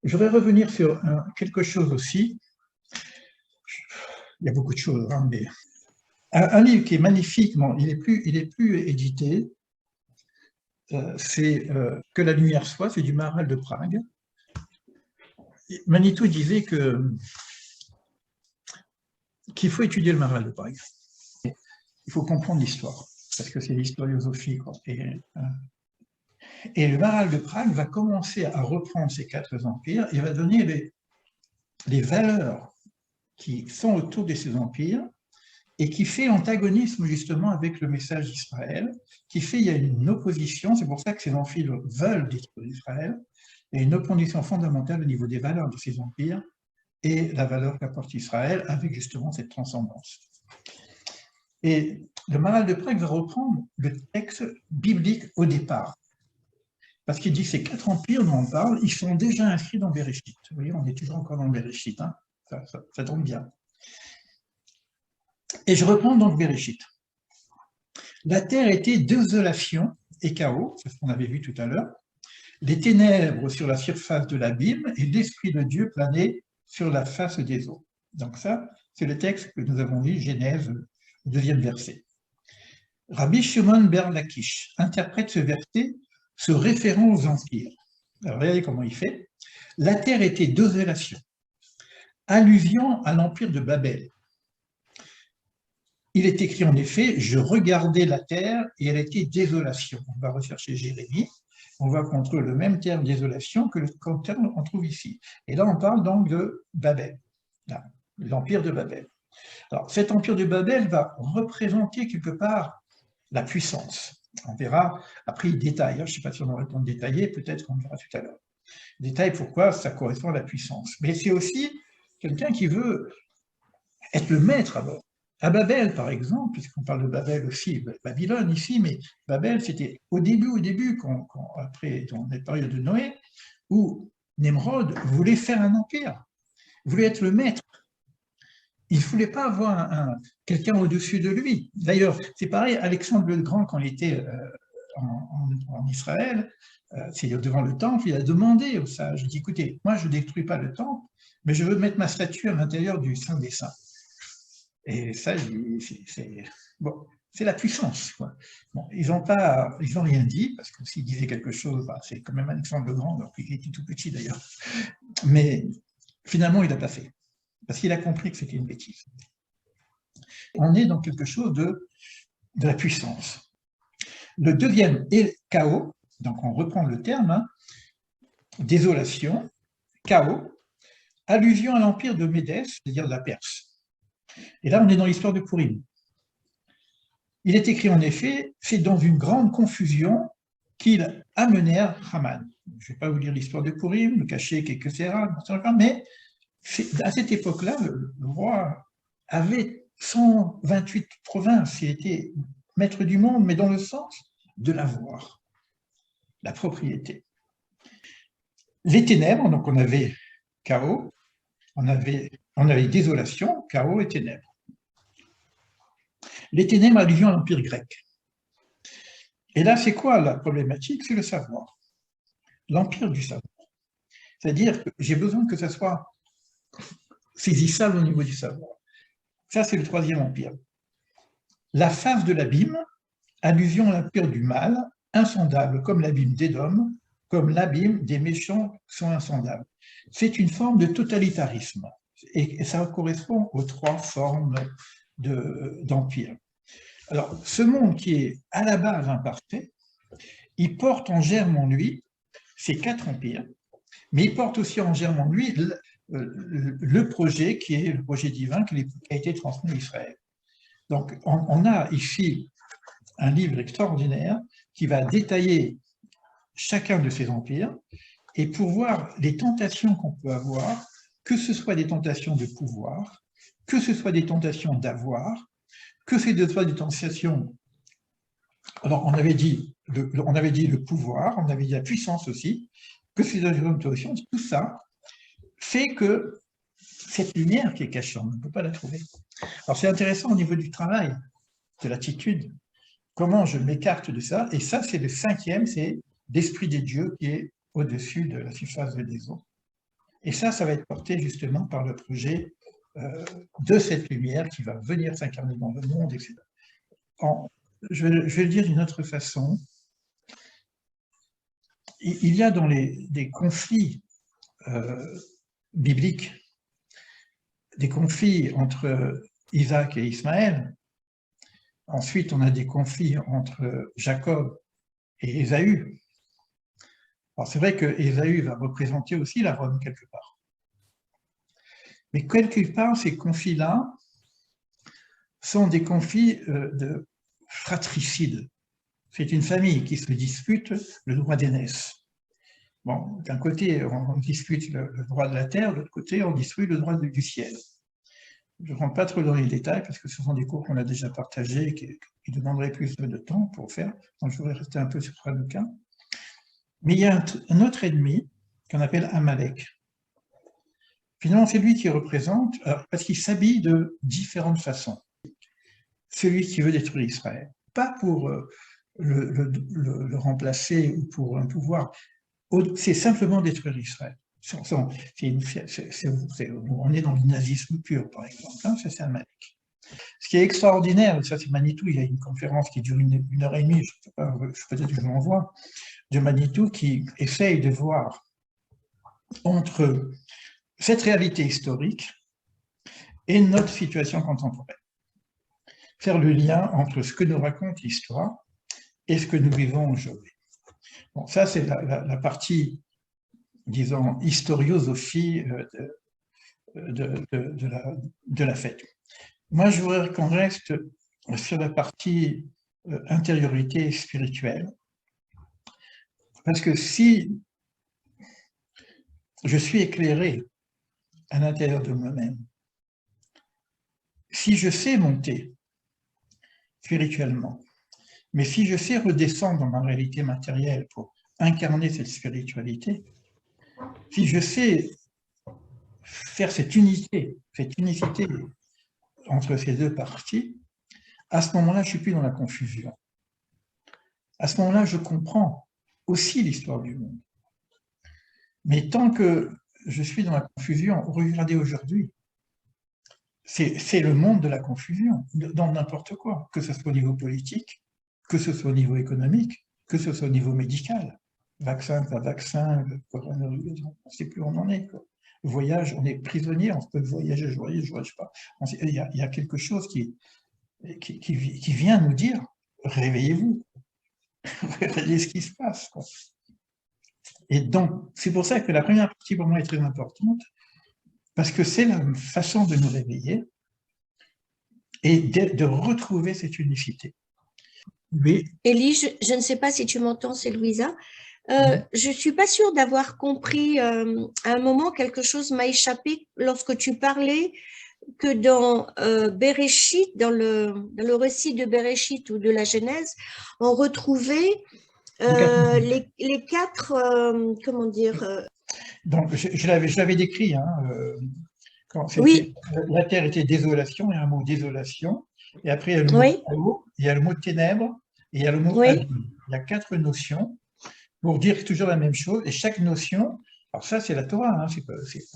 Je voudrais revenir sur quelque chose aussi. Il y a beaucoup de choses, hein, mais un livre qui est magnifique, bon, il est plus édité, c'est Que la lumière soit, c'est du Maral de Prague. Manitou disait qu'il faut étudier le Maral de Prague. Il faut comprendre l'histoire, parce que c'est l'historiosophie. Et le Maral de Prague va commencer à reprendre ces quatre empires et va donner les valeurs qui sont autour de ces empires et qui fait antagonisme justement avec le message d'Israël, qui fait il y a une opposition, c'est pour ça que ces empires veulent détruire Israël, il y a une opposition fondamentale au niveau des valeurs de ces empires et la valeur qu'apporte Israël avec justement cette transcendance. Et le Maral de Prague va reprendre le texte biblique au départ, parce qu'il dit que ces quatre empires dont on parle, ils sont déjà inscrits dans Bereshit. Vous voyez, on est toujours encore dans Bereshit, hein, ça tombe bien. Et je reprends donc Bereshit. La terre était désolation et chaos, c'est ce qu'on avait vu tout à l'heure, les ténèbres sur la surface de l'abîme et l'Esprit de Dieu planait sur la face des eaux. Donc ça, c'est le texte que nous avons lu, Genèse, 2e verset. Rabbi Shimon ber Lakish interprète ce verset se référant aux empires. Alors regardez comment il fait. La terre était désolation, allusion à l'empire de Babel. Il est écrit en effet, je regardais la terre et elle était désolation. On va rechercher Jérémie, on voit qu'on trouve le même terme désolation que le terme qu'on trouve ici. Et là, on parle donc de Babel, l'empire de Babel. Alors, cet empire de Babel va représenter quelque part la puissance. On verra, après il détaille, je ne sais pas si on aura le temps de détailler, peut-être qu'on verra tout à l'heure. Détaille pourquoi ça correspond à la puissance. Mais c'est aussi quelqu'un qui veut être le maître alors. À Babel, par exemple, puisqu'on parle de Babel aussi, Babylone ici, mais Babel, c'était au début, après dans la période de Noé, où Nemrod voulait faire un empire, voulait être le maître. Il ne voulait pas avoir quelqu'un au-dessus de lui. D'ailleurs, c'est pareil, Alexandre le Grand, quand il était en Israël, c'est devant le temple, il a demandé aux sages, il dit, écoutez, moi je ne détruis pas le temple, mais je veux mettre ma statue à l'intérieur du Saint des Saints. Et ça, c'est la puissance. Quoi. Bon, ils n'ont rien dit, parce que s'ils disaient quelque chose, c'est quand même Alexandre le Grand, alors qu'il était tout petit d'ailleurs. Mais finalement, il n'a pas fait, parce qu'il a compris que c'était une bêtise. On est dans quelque chose de la puissance. Le deuxième est chaos, donc on reprend le terme, hein, désolation, chaos, allusion à l'empire de Médès, c'est-à-dire de la Perse. Et là, on est dans l'histoire de Pourim. Il est écrit en effet, c'est dans une grande confusion qu'ils amenèrent Haman. Je ne vais pas vous lire l'histoire de Pourim, me cacher quelques erreurs, mais à cette époque-là, le roi avait 128 provinces, il était maître du monde, mais dans le sens de l'avoir, la propriété. Les ténèbres, donc on avait chaos, on avait désolation, chaos et ténèbres. Les ténèbres allusion à l'Empire grec. Et là, c'est quoi la problématique? C'est le savoir, l'empire du savoir. C'est-à-dire que j'ai besoin que ça soit saisissable au niveau du savoir. Ça, c'est le troisième empire. La face de l'abîme, allusion à l'empire du mal, insondable, comme l'abîme d'Édom, comme l'abîme des méchants sont insondables. C'est une forme de totalitarisme. Et ça correspond aux trois formes d'empire. Alors, ce monde qui est à la base imparfait, il porte en germe en lui ces quatre empires, mais il porte aussi en germe en lui le projet qui est le projet divin qui a été transmis à Israël. Donc, on a ici un livre extraordinaire qui va détailler chacun de ces empires et pour voir les tentations qu'on peut avoir, que ce soit des tentations de pouvoir, que ce soit des tentations d'avoir, que ce soit des tentations. Alors, on avait dit le pouvoir, on avait dit la puissance aussi, que ces tentations, tout ça fait que cette lumière qui est cachée, on ne peut pas la trouver. Alors, c'est intéressant au niveau du travail, de l'attitude, comment je m'écarte de ça, et ça, c'est le cinquième, c'est l'esprit des dieux qui est au-dessus de la surface des eaux. Et ça va être porté justement par le projet de cette lumière qui va venir s'incarner dans le monde, etc. Je vais le dire d'une autre façon. Il y a dans des conflits bibliques, des conflits entre Isaac et Ismaël. Ensuite, on a des conflits entre Jacob et Ésaü. Alors, c'est vrai que Ésaü va représenter aussi la Rome quelque part. Mais quelque part, ces conflits-là sont des conflits de fratricides. C'est une famille qui se dispute le droit d'aînesse. Bon, d'un côté, on dispute le droit de la terre, de l'autre côté, on dispute le droit du ciel. Je ne rentre pas trop dans les détails parce que ce sont des cours qu'on a déjà partagés et qui demanderaient plus de temps pour faire. Donc, je voudrais rester un peu sur Hanouka. Mais il y a un autre ennemi qu'on appelle Amalek. Finalement, c'est lui qui représente, parce qu'il s'habille de différentes façons. Celui qui veut détruire Israël, pas pour le remplacer ou pour un pouvoir, c'est simplement détruire Israël. On est dans le nazisme pur, par exemple. Hein, ça, c'est Amalek. Ce qui est extraordinaire, ça c'est Manitou, il y a une conférence qui dure une heure et demie, peut-être que je l'envoie, de Manitou qui essaye de voir entre cette réalité historique et notre situation contemporaine. Faire le lien entre ce que nous raconte l'histoire et ce que nous vivons aujourd'hui. Bon, ça c'est la partie, disons, historiosophie de la fête. Moi, je voudrais qu'on reste sur la partie intériorité spirituelle, parce que si je suis éclairé à l'intérieur de moi-même, si je sais monter spirituellement, mais si je sais redescendre dans ma réalité matérielle pour incarner cette spiritualité, si je sais faire cette unicité entre ces deux parties, à ce moment-là, je ne suis plus dans la confusion. À ce moment-là, je comprends aussi l'histoire du monde. Mais tant que je suis dans la confusion, regardez aujourd'hui, c'est le monde de la confusion, dans n'importe quoi, que ce soit au niveau politique, que ce soit au niveau économique, que ce soit au niveau médical. Vaccin, pas vaccin, coronavirus, on ne sait plus où on en est. Quoi. Le voyage, on est prisonnier, on peut voyager, je voyage pas. Il y a quelque chose qui vient nous dire, réveillez-vous, regardez ce qui se passe. Quoi. Et donc, c'est pour ça que la première partie pour moi est très importante, parce que c'est la façon de nous réveiller et de retrouver cette unicité. Oui. Élie, je ne sais pas si tu m'entends, c'est Louisa. Je ne suis pas sûre d'avoir compris, à un moment, quelque chose m'a échappé lorsque tu parlais que dans Béréchit, dans le récit de Béréchit ou de la Genèse, on retrouvait les quatre, comment dire Donc, je l'avais décrit, hein, oui. La terre était désolation, il y a un mot désolation, et après il y a le mot chaos, il y a le mot ténèbres, et il y a le mot abîme. Il y a quatre notions pour dire toujours la même chose, et chaque notion, alors ça c'est la Torah, hein,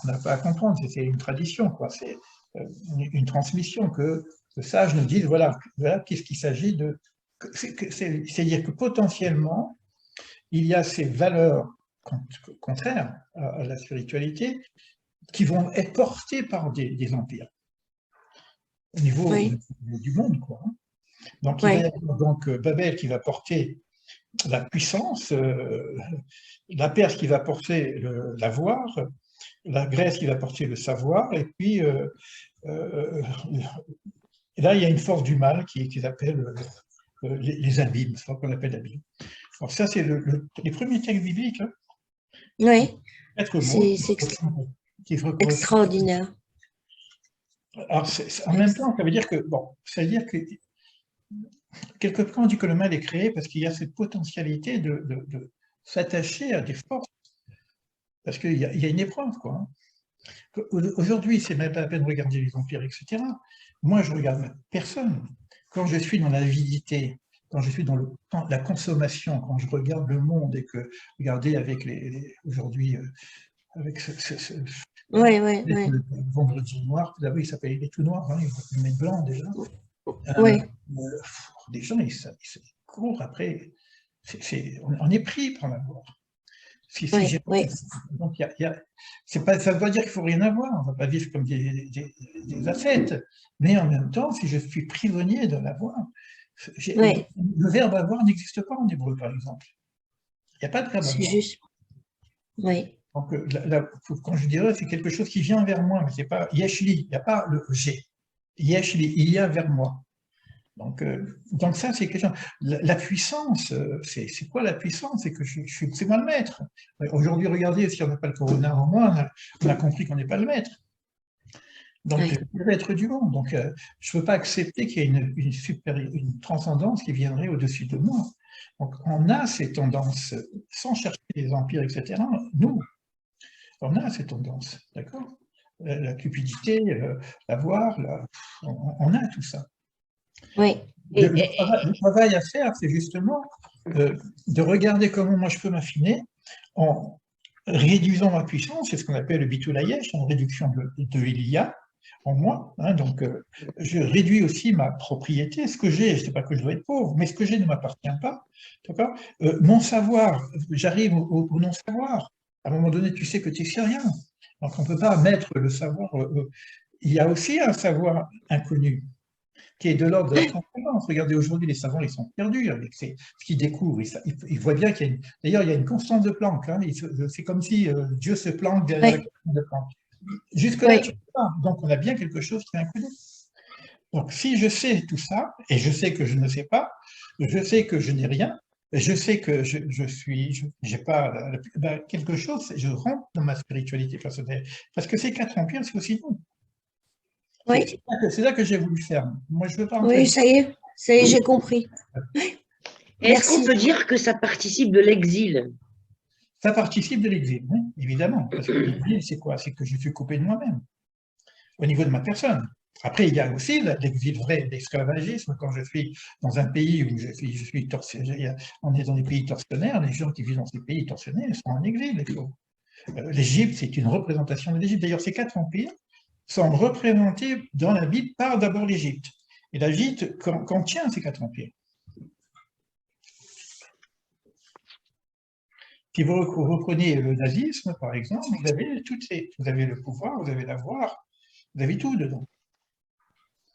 on n'a pas à comprendre, c'est une tradition, c'est une transmission que le sage nous dise, voilà qu'est-ce qu'il s'agit de... C'est-à-dire que potentiellement, il y a ces valeurs contraires à la spiritualité qui vont être portées par des empires au niveau du monde, quoi. Donc, il va y avoir donc Babel qui va porter la puissance, la Perse qui va porter l'avoir, la Grèce qui va porter le savoir, et puis et là, il y a une force du mal qui s'appelle les abîmes, c'est ça qu'on appelle abîmes. Alors ça, c'est les premiers textes bibliques. Hein. Oui, c'est extraordinaire. Alors, en même temps, ça veut dire que, quelque part, on dit que le mal est créé parce qu'il y a cette potentialité de s'attacher à des forces, parce qu'il y a une épreuve, quoi. Hein. Aujourd'hui, c'est même pas la peine de regarder les empires, etc. Moi, je regarde personne. Quand je suis dans l'avidité, quand je suis dans la consommation, quand je regarde le monde et que, regardez, avec aujourd'hui, avec Ouais. le vendredi noir. D'abord, il s'appelait les tout noirs, hein, il met blanc déjà. Ouais. Les gens, ils courent après. On est pris par la mort. Ouais. Donc, c'est pas, ça ne veut pas dire qu'il ne faut rien avoir, on ne va pas vivre comme des ascètes, mais en même temps, si je suis prisonnier de l'avoir, le verbe avoir n'existe pas en hébreu, par exemple. Il n'y a pas de verbe C'est avoir. juste. Oui. Donc, quand je dirais, c'est quelque chose qui vient vers moi, mais c'est pas yeshli, il n'y a pas le j'ai. Yeshli, il y a vers moi. Donc ça, c'est quelque chose. La puissance, c'est quoi la puissance? C'est que c'est moi le maître. Aujourd'hui, regardez, si on n'a pas le corona en moi, on a compris qu'on n'est pas le maître. Donc, je suis le maître du monde. Donc, je ne peux pas accepter qu'il y ait une transcendance qui viendrait au-dessus de moi. Donc, on a ces tendances, sans chercher les empires, etc. Nous, on a ces tendances, d'accord? La cupidité, l'avoir, on a tout ça. Oui. Le travail à faire, c'est justement de regarder comment moi je peux m'affiner en réduisant ma puissance, c'est ce qu'on appelle le bitoulayesh, en réduction de l'IA en moi. Hein, donc, je réduis aussi ma propriété, ce que j'ai, je ne sais pas que je dois être pauvre, mais ce que j'ai ne m'appartient pas. Mon savoir, j'arrive au non-savoir. À un moment donné, tu sais que tu ne sais rien. Donc, on ne peut pas mettre le savoir. Il y a aussi un savoir inconnu qui est de l'ordre de la transcendance. Regardez, aujourd'hui, les savants, ils sont perdus avec ce qu'ils découvrent. Ils voient bien qu'il y a d'ailleurs, il y a une constance de Planck. Hein, c'est comme si Dieu se planque derrière la constance de Planck. Jusque-là, tu ne sais pas. Donc, on a bien quelque chose qui est inconnu. Donc, si je sais tout ça, et je sais que je ne sais pas, je sais que je n'ai rien, je sais que j'ai pas quelque chose, je rentre dans ma spiritualité personnelle. Parce que ces 4 empires, c'est aussi nous. Oui. C'est là que j'ai voulu faire. Moi, je veux pas Oui, ça y est, j'ai compris. Est-ce qu'on peut dire que ça participe de l'exil? Ça participe de l'exil, oui, évidemment. Parce que l'exil, c'est quoi? C'est que je suis coupé de moi-même, au niveau de ma personne. Après, il y a aussi l'exil vrai, l'esclavagisme, quand je suis dans un pays où je suis tortionnaire, on est dans des pays tortionnaires, les gens qui vivent dans ces pays tortionnaires sont en exil. L'Égypte, c'est une représentation de l'Égypte. D'ailleurs, ces 4 empires sont représentés dans la Bible par d'abord l'Égypte. Et l'Égypte contient ces 4 empires. Si vous reprenez le nazisme, par exemple, vous avez le pouvoir, vous avez l'avoir, vous avez tout dedans.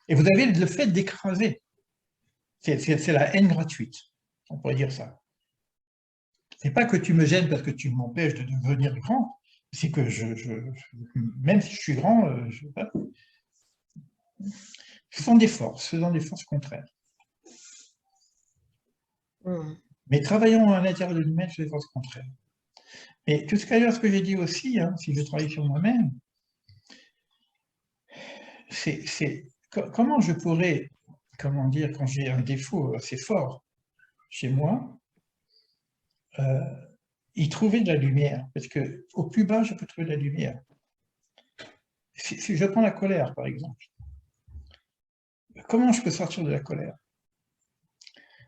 Et vous avez le fait d'écraser. C'est la haine gratuite, on pourrait dire ça. C'est pas que tu me gênes parce que tu m'empêches de devenir grand, c'est que même si je suis grand, ce sont des forces contraires. Mais travaillons à l'intérieur de nous-mêmes sur les forces contraires. Et tout ce que j'ai dit aussi, hein, si je travaille sur moi-même, c'est comment je pourrais, comment dire, quand j'ai un défaut assez fort chez moi, y trouver de la lumière, parce qu'au plus bas, je peux trouver de la lumière. Si je prends la colère, par exemple, comment je peux sortir de la colère?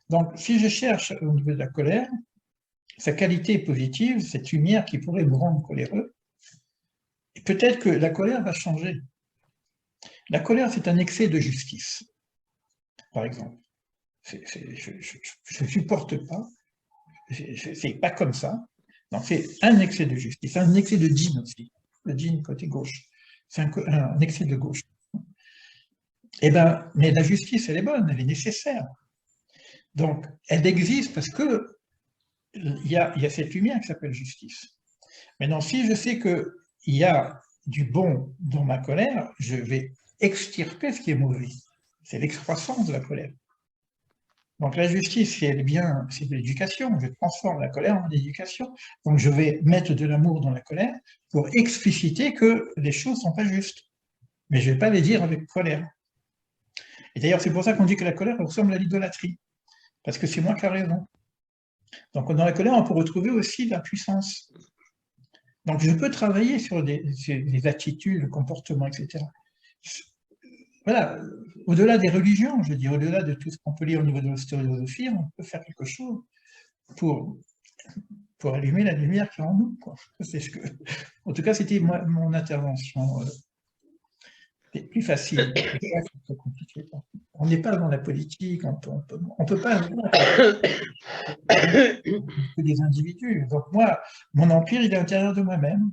Donc, si je cherche au niveau de la colère, sa qualité positive, cette lumière qui pourrait me rendre coléreux, peut-être que la colère va changer. La colère, c'est un excès de justice, par exemple. Je ne supporte pas, c'est pas comme ça. Donc, c'est un excès de justice, un excès de djinn aussi. Le djinn côté gauche, c'est un excès de gauche. Eh ben, mais la justice, elle est bonne, elle est nécessaire. Donc, elle existe parce que il y a cette lumière qui s'appelle justice. Maintenant, si je sais qu'il y a du bon dans ma colère, je vais extirper ce qui est mauvais. C'est l'excroissance de la colère. Donc la justice, si elle est bien, c'est de l'éducation. Je transforme la colère en éducation. Donc je vais mettre de l'amour dans la colère pour expliciter que les choses ne sont pas justes. Mais je ne vais pas les dire avec colère. Et d'ailleurs, c'est pour ça qu'on dit que la colère ressemble à l'idolâtrie. Parce que c'est moi qui ai raison. Donc dans la colère, on peut retrouver aussi la puissance. Donc je peux travailler sur des attitudes, le comportement, etc. Voilà, au-delà des religions, je dis, au-delà de tout ce qu'on peut lire au niveau de l'historiosophie, on peut faire quelque chose pour pour allumer la lumière qui est en nous, quoi. C'est ce que... En tout cas, c'était mon intervention. C'est plus facile. C'est très compliqué. On n'est pas dans la politique, on peut pas que des individus. Donc moi, mon empire, il est à l'intérieur de moi-même.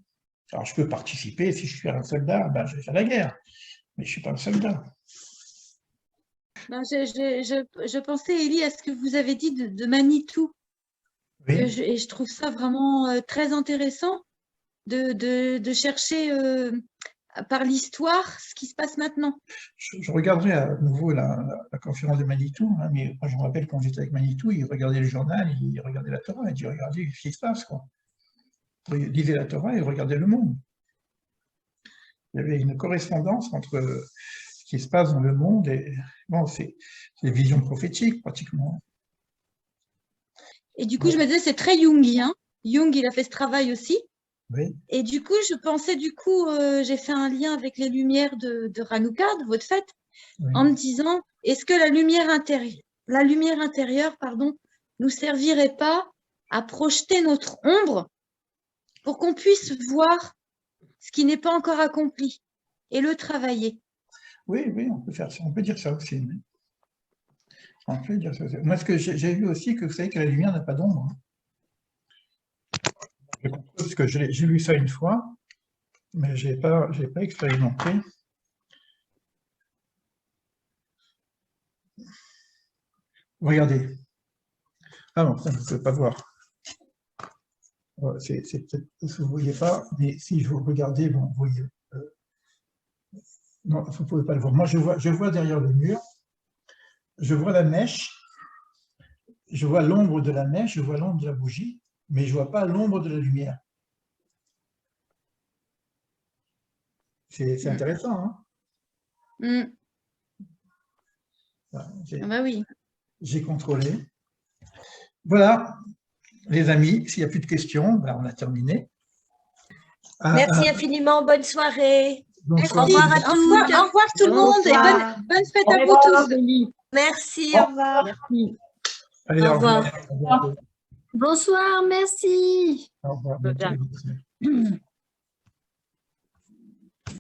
Alors je peux participer, si je suis un soldat, ben, je vais faire la guerre, mais je ne suis pas un soldat. Ben, je pensais, Élie, à ce que vous avez dit de Manitou. Oui. Et je trouve ça vraiment très intéressant de chercher par l'histoire ce qui se passe maintenant. Je regarderai à nouveau la conférence de Manitou, hein, mais moi je me rappelle quand j'étais avec Manitou, il regardait le journal, il regardait la Torah, il dit regardez ce qui se passe, quoi. Il lisait la Torah et il regardait le monde. Il y avait une correspondance entre ce qui se passe dans le monde et bon, c'est des visions prophétiques pratiquement. Et du coup, je me disais, c'est très jungien. Jung, il a fait ce travail aussi. Oui. Et du coup, je pensais, j'ai fait un lien avec les lumières de Hanouka, de votre fête, oui, en me disant, est-ce que la lumière intérieure, nous servirait pas à projeter notre ombre pour qu'on puisse voir ce qui n'est pas encore accompli et le travailler? Oui, oui, on peut faire ça, on peut dire ça aussi. On peut dire ça. Moi, ce que j'ai vu aussi, que vous savez que la lumière n'a pas d'ombre. Parce que j'ai lu ça une fois, mais je n'ai pas expérimenté. Regardez. Ah non, ça, je ne peux pas voir. C'est peut-être que vous ne voyez pas, mais si je vous regardez, bon, vous voyez. Non, vous ne pouvez pas le voir. Moi, je vois derrière le mur, je vois la mèche, je vois l'ombre de la mèche, je vois l'ombre de la bougie, mais je ne vois pas l'ombre de la lumière. C'est intéressant, hein? Bah oui. J'ai contrôlé. Voilà, les amis, s'il n'y a plus de questions, ben on a terminé. Merci infiniment, bonne soirée. Merci. Au revoir à tous. Au revoir tout le monde et bonne fête à vous tous. Merci, au revoir. Merci. Allez, au revoir. Bonsoir, merci. Au revoir.